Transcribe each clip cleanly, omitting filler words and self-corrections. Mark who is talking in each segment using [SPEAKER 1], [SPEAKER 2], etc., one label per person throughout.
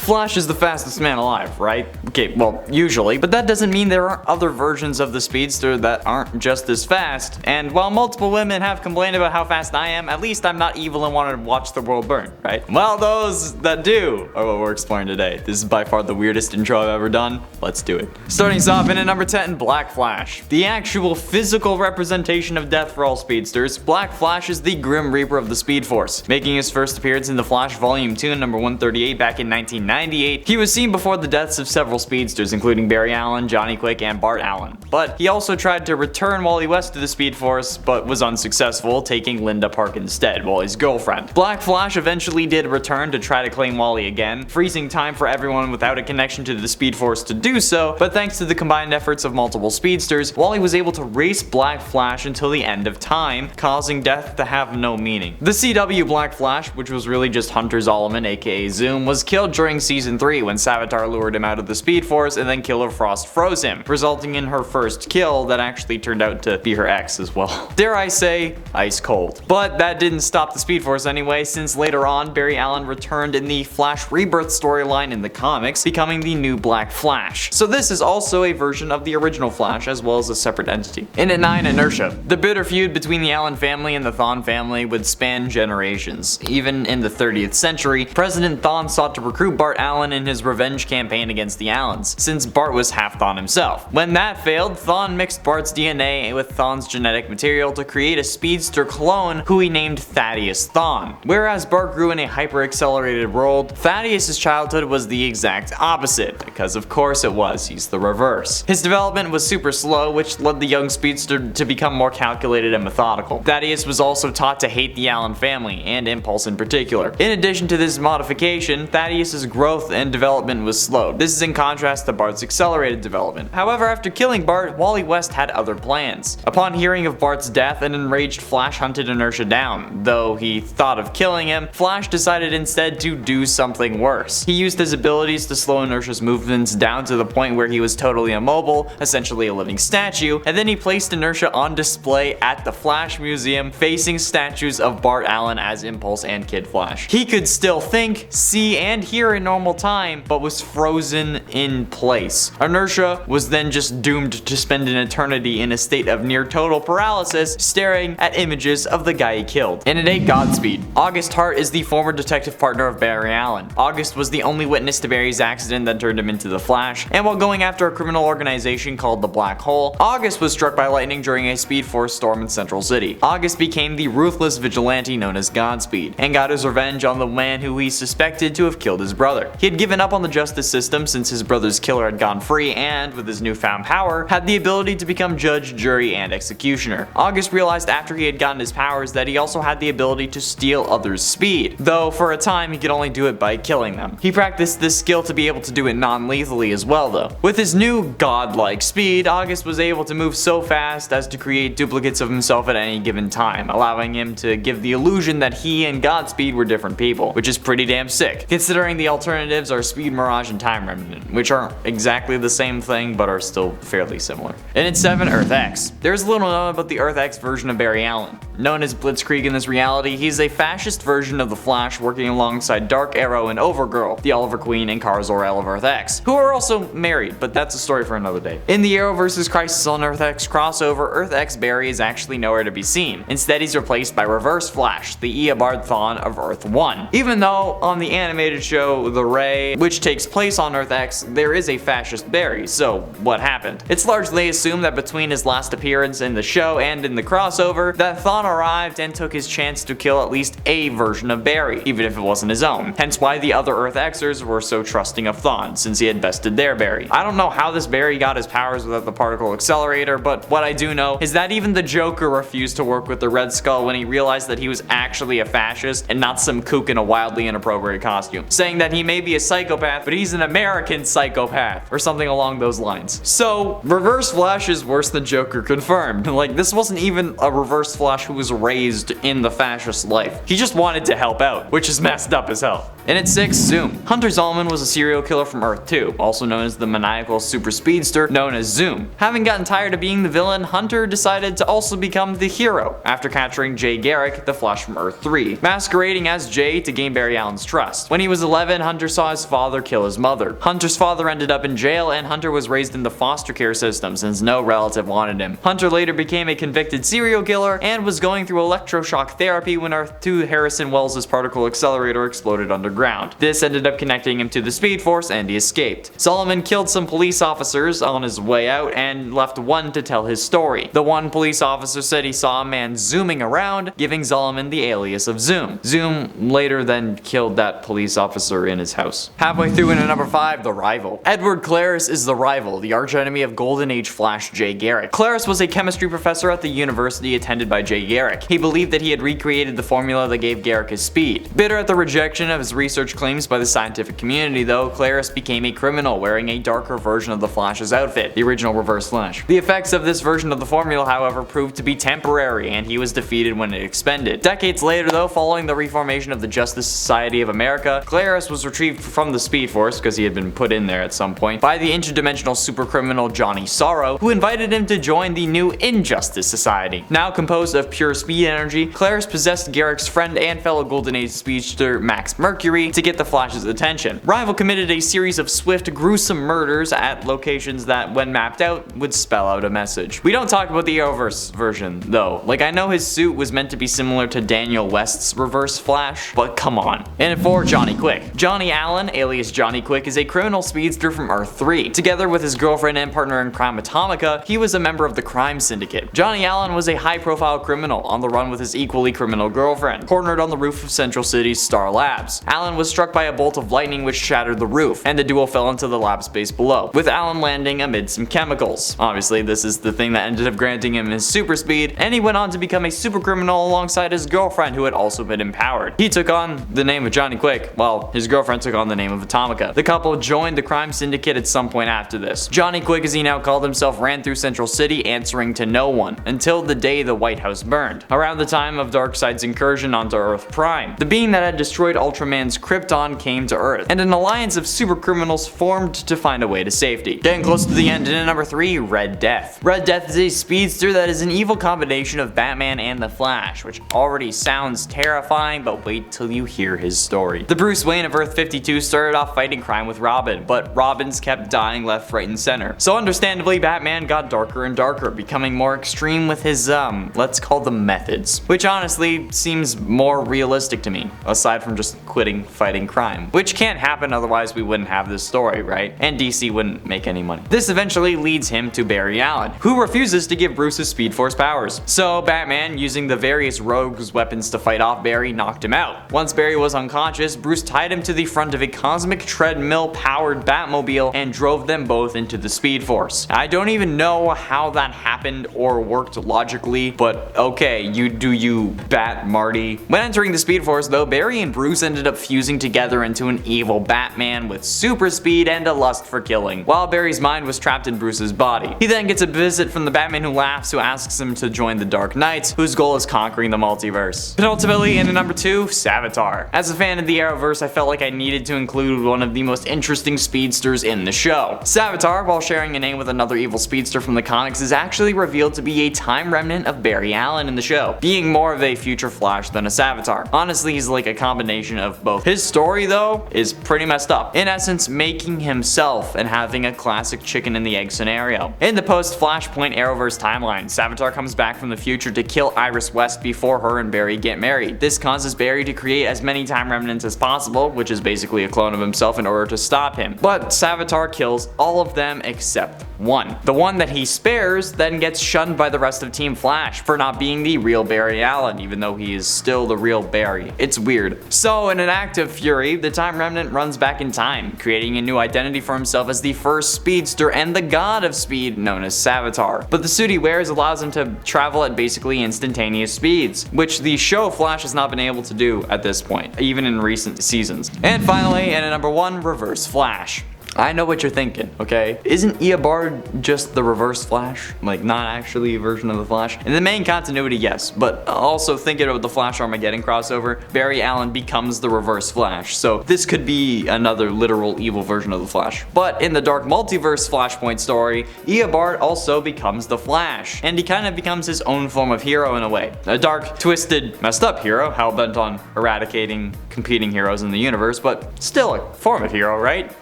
[SPEAKER 1] Flash is the fastest man alive, right? Okay, well, usually, but that doesn't mean there aren't other versions of the speedster that aren't just as fast. And while multiple women have complained about how fast I am, at least I'm not evil and wanted to watch the world burn, right? Well, those that do are what we're exploring today. This is by far the weirdest intro I've ever done. Let's do it. Starting us off in at number 10, Black Flash. The actual physical representation of death for all speedsters, Black Flash is the Grim Reaper of the Speed Force. Making his first appearance in The Flash Volume 2, number 138 back in 1998, he was seen before the deaths of several speedsters, including Barry Allen, Johnny Quick, and Bart Allen. But he also tried to return Wally West to the Speed Force, but was unsuccessful, taking Linda Park instead, Wally's girlfriend. Black Flash eventually did return to try to claim Wally again, freezing time for everyone without a connection to the Speed Force to do so, but thanks to the combined efforts of multiple speedsters, Wally was able to race Black Flash until the end of time, causing death to have no meaning. The CW Black Flash, which was really just Hunter Zolomon aka Zoom, was killed during season 3 when Savitar lured him out of the Speed Force and then Killer Frost froze him, resulting in her first kill that actually turned out to be her ex as well. Dare I say, ice cold. But that didn't stop the Speed Force anyway, since later on Barry Allen returned in the Flash Rebirth storyline in the comics, becoming the new Black Flash. So this is also a version of the original Flash as well as a separate entity. In at 9, Inertia. The bitter feud between the Allen family and the Thawne family would span generations. Even in the 30th century, President Thawne sought to recruit Bart Allen in his revenge campaign against the Allens, since Bart was half Thawne himself. When that failed, Thawne mixed Bart's DNA with Thawne's genetic material to create a speedster clone who he named Thaddeus Thawne. Whereas Bart grew in a hyper-accelerated world, Thaddeus' childhood was the exact opposite, because of course it was, he's the reverse. His development was super slow, which led the young speedster to become more calculated and methodical. Thaddeus was also taught to hate the Allen family, and Impulse in particular. In addition to this modification, Thaddeus' growth and development was slowed. This is in contrast to Bart's accelerated development. However, after killing Bart, Wally West had other plans. Upon hearing of Bart's death, an enraged Flash hunted Inertia down. Though he thought of killing him, Flash decided instead to do something worse. He used his abilities to slow Inertia's movements down to the point where he was totally immobile, essentially a living statue, and then he placed Inertia on display at the Flash Museum, facing statues of Bart Allen as Impulse and Kid Flash. He could still think, see, and hear in normal time, but was frozen in place. Inertia was then just doomed to spend an eternity in a state of near total paralysis, staring at images of the guy he killed. In at 8, Godspeed. August Hart is the former detective partner of Barry Allen. August was the only witness to Barry's accident that turned him into the Flash, and while going after a criminal organization called the Black Hole, August was struck by lightning during a Speed Force storm in Central City. August became the ruthless vigilante known as Godspeed, and got his revenge on the man who he suspected to have killed his brother. He had given up on the justice system since his brother's killer had gone free, and with his newfound power, had the ability to become judge, jury, and executioner. August realized after he had gotten his powers that he also had the ability to steal others' speed, though for a time he could only do it by killing them. He practiced this skill to be able to do it non-lethally as well though. With his new godlike speed, August was able to move so fast as to create duplicates of himself at any given time, allowing him to give the illusion that he and Godspeed were different people, which is pretty damn sick, considering the alternatives are Speed Mirage and Time Remnant, which aren't exactly the same thing but are still fairly similar. And at 7, Earth X. There's little known about the Earth X version of Barry Allen. Known as Blitzkrieg in this reality, he's a fascist version of the Flash working alongside Dark Arrow and Overgirl, the Oliver Queen and Kara Zor-El of Earth X, who are also married, but that's a story for another day. In the Arrow vs. Crisis on Earth X crossover, Earth X Barry is actually nowhere to be seen. Instead, he's replaced by Reverse Flash, the Eobard Thawne of Earth 1. Even though on the animated show The Ray, which takes place on Earth X, there is a fascist Barry, so what happened? It's largely assumed that between his last appearance in the show and in the crossover, that Thawne arrived and took his chance to kill at least a version of Barry, even if it wasn't his own. Hence why the other Earth Xers were so trusting of Thawne, since he had bested their Barry. I don't know how this Barry got his powers without the particle accelerator, but what I do know is that even the Joker refused to work with the Red Skull when he realized that he was actually a fascist and not some kook in a wildly inappropriate costume, saying that he may be a psychopath, but he's an American psychopath, or something along those lines. So, Reverse Flash is worse than Joker confirmed. Like, this wasn't even a Reverse Flash who who was raised in the fascist life. He just wanted to help out, which is messed up as hell. And at 6, Zoom. Hunter Zolomon was a serial killer from Earth 2, also known as the maniacal super speedster known as Zoom. Having gotten tired of being the villain, Hunter decided to also become the hero after capturing Jay Garrick, the Flash from Earth 3, masquerading as Jay to gain Barry Allen's trust. When he was 11, Hunter saw his father kill his mother. Hunter's father ended up in jail, and Hunter was raised in the foster care system since no relative wanted him. Hunter later became a convicted serial killer and was going through electroshock therapy when Earth 2 Harrison Wells' particle accelerator exploded underground. This ended up connecting him to the Speed Force and he escaped. Zolomon killed some police officers on his way out and left one to tell his story. The one police officer said he saw a man zooming around, giving Zolomon the alias of Zoom. Zoom later then killed that police officer in his house. Halfway through into number 5, The Rival. Edward Claris is the rival, the archenemy of Golden Age Flash Jay Garrick. Claris was a chemistry professor at the university attended by Jay Garrick. He believed that he had recreated the formula that gave Garrick his speed. Bitter at the rejection of his research claims by the scientific community though, Claris became a criminal wearing a darker version of the Flash's outfit, the original Reverse Flash. The effects of this version of the formula however proved to be temporary and he was defeated when it expended. Decades later though, following the reformation of the Justice Society of America, Claris was retrieved from the Speed Force, because he had been put in there at some point, by the interdimensional supercriminal Johnny Sorrow, who invited him to join the new Injustice Society. Now composed of pure speed energy, Claris possessed Garrick's friend and fellow Golden Age speedster Max Mercury to get the Flash's attention. Rival committed a series of swift, gruesome murders at locations that, when mapped out, would spell out a message. We don't talk about the Arrowverse version, though. Like, I know his suit was meant to be similar to Daniel West's Reverse Flash, but come on. And for Johnny Quick. Johnny Allen, alias Johnny Quick, is a criminal speedster from Earth 3. Together with his girlfriend and partner in crime Atomica, he was a member of the crime syndicate. Johnny Allen was a high-profile criminal on the run with his equally criminal girlfriend, cornered on the roof of Central City's Star Labs. Allen was struck by a bolt of lightning which shattered the roof, and the duo fell into the lab space below, with Allen landing amid some chemicals. Obviously, this is the thing that ended up granting him his super speed, and he went on to become a super criminal alongside his girlfriend who had also been empowered. He took on the name of Johnny Quick, while his girlfriend took on the name of Atomica. The couple joined the crime syndicate at some point after this. Johnny Quick, as he now called himself, ran through Central City answering to no one, until the day the White House burned, around the time of Darkseid's incursion onto Earth Prime. The being that had destroyed Ultraman's Krypton came to Earth, and an alliance of super criminals formed to find a way to safety. Getting close to the end, and at number 3, Red Death. Red Death is a speedster that is an evil combination of Batman and the Flash, which already sounds terrifying, but wait till you hear his story. The Bruce Wayne of Earth 52 started off fighting crime with Robin, but Robins kept dying left, right, and center. So understandably, Batman got darker and darker, becoming more extreme with his, let's call them methods. Which honestly seems more realistic to me, aside from just quitting fighting crime. Which can't happen, otherwise we wouldn't have this story, right? And DC wouldn't make any money. This eventually leads him to Barry Allen, who refuses to give Bruce his Speed Force powers. So Batman, using the various rogues' weapons to fight off Barry, knocked him out. Once Barry was unconscious, Bruce tied him to the front of a cosmic treadmill-powered Batmobile and drove them both into the Speed Force. I don't even know how that happened or worked logically, but okay, you do you, Bat Marty. When entering the Speed Force though, Barry and Bruce ended up fusing together into an evil Batman with super speed and a lust for killing, while Barry's mind was trapped in Bruce's body. He then gets a visit from the Batman Who Laughs, who asks him to join the Dark Knights, whose goal is conquering the multiverse. Penultimately, in number 2, Savitar. As a fan of the Arrowverse, I felt like I needed to include one of the most interesting speedsters in the show. Savitar, while sharing a name with another evil speedster from the comics, is actually revealed to be a time remnant of Barry Allen in the show, being more of a future Flash than a Savitar. Honestly, he's like a combination of both. His story, though, is pretty messed up. In essence, making himself and having a classic chicken and the egg scenario. In the post-Flashpoint Arrowverse timeline, Savitar comes back from the future to kill Iris West before her and Barry get married. This causes Barry to create as many time remnants as possible, which is basically a clone of himself, in order to stop him. But Savitar kills all of them except one. The one that he spares then gets shunned by the rest of Team Flash for not being the real Barry Allen, even though he is still the real Barry. It's weird. So in an act of fury, the Time Remnant runs back in time, creating a new identity for himself as the first speedster and the god of speed known as Savitar. But the suit he wears allows him to travel at basically instantaneous speeds, which the show Flash has not been able to do at this point, even in recent seasons. And finally, and at number 1, Reverse Flash. I know what you're thinking, okay? Isn't Eobard just the reverse Flash? Like, not actually a version of the Flash? In the main continuity, yes, but also thinking of the Flash Armageddon crossover, Barry Allen becomes the reverse Flash, so this could be another literal evil version of the Flash. But in the Dark Multiverse Flashpoint story, Eobard also becomes the Flash, and he kind of becomes his own form of hero in a way. A dark, twisted, messed up hero, hell-bent on eradicating competing heroes in the universe, but still a form of hero, right?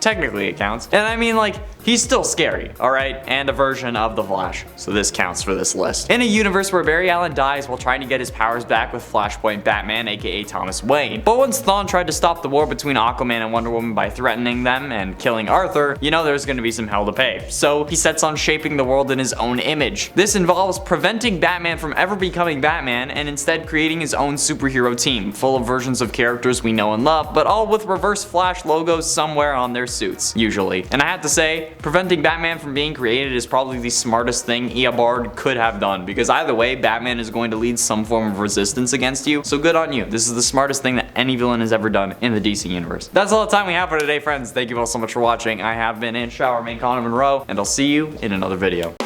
[SPEAKER 1] Technically it counts. And I mean, like, he's still scary, alright? And a version of the Flash, so this counts for this list. In a universe where Barry Allen dies while trying to get his powers back with Flashpoint Batman, aka Thomas Wayne. But once Thawne tried to stop the war between Aquaman and Wonder Woman by threatening them and killing Arthur, you know there's gonna be some hell to pay. So he sets on shaping the world in his own image. This involves preventing Batman from ever becoming Batman and instead creating his own superhero team, full of versions of characters we know and love, but all with reverse Flash logos somewhere on their suits, usually. And I have to say, preventing Batman from being created is probably the smartest thing Eobard could have done, because either way, Batman is going to lead some form of resistance against you, so good on you. This is the smartest thing that any villain has ever done in the DC universe. That's all the time we have for today, friends. Thank you all so much for watching. I have been in Shower Main Connor Monroe, and I'll see you in another video.